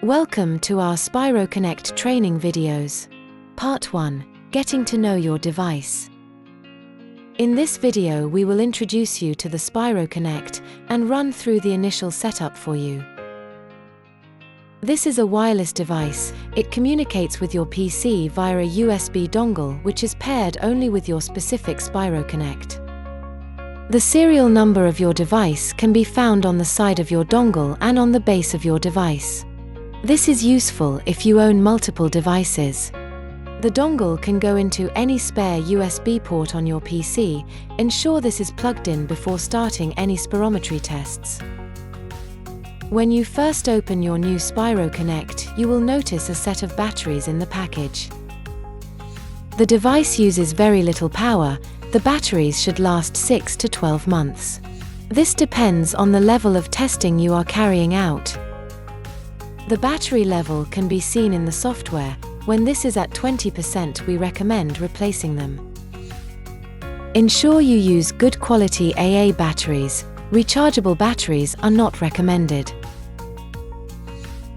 Welcome to our SpiroConnect training videos. Part 1. Getting to know your device. In this video we will introduce you to the SpiroConnect and run through the initial setup for you. This is a wireless device. It communicates with your PC via a USB dongle which is paired only with your specific SpiroConnect. The serial number of your device can be found on the side of your dongle and on the base of your device. This is useful if you own multiple devices. The dongle can go into any spare USB port on your PC. Ensure this is plugged in before starting any spirometry tests. When you first open your new SpiroConnect, you will notice a set of batteries in the package. The device uses very little power. The batteries should last 6 to 12 months. This depends on the level of testing you are carrying out. The battery level can be seen in the software. When this is at 20%, we recommend replacing them. Ensure you use good quality AA batteries. Rechargeable batteries are not recommended.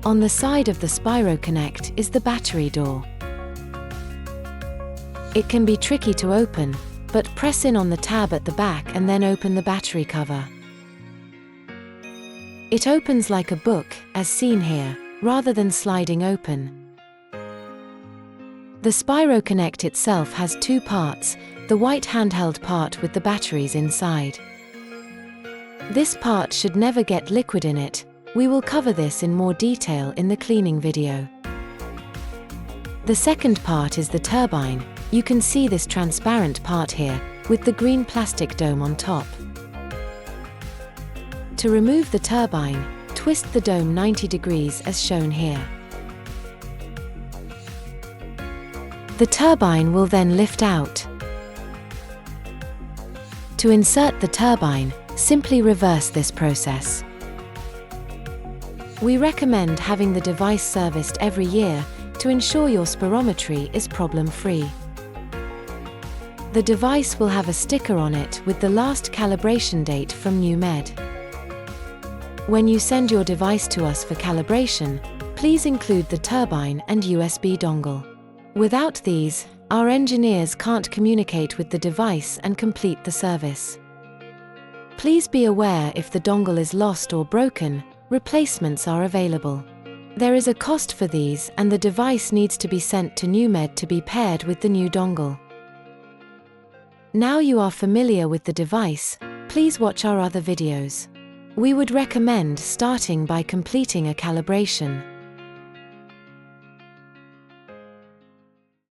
On the side of the SpiroConnect is the battery door. It can be tricky to open, but press in on the tab at the back and then open the battery cover. It opens like a book, as seen here, rather than sliding open. The SpiroConnect itself has two parts, the white handheld part with the batteries inside. This part should never get liquid in it. We will cover this in more detail in the cleaning video. The second part is the turbine. You can see this transparent part here, with the green plastic dome on top. To remove the turbine, twist the dome 90 degrees as shown here. The turbine will then lift out. To insert the turbine, simply reverse this process. We recommend having the device serviced every year to ensure your spirometry is problem-free. The device will have a sticker on it with the last calibration date from NewMed. When you send your device to us for calibration, please include the turbine and USB dongle. Without these, our engineers can't communicate with the device and complete the service. Please be aware if the dongle is lost or broken, replacements are available. There is a cost for these and the device needs to be sent to NewMed to be paired with the new dongle. Now you are familiar with the device, please watch our other videos. We would recommend starting by completing a calibration.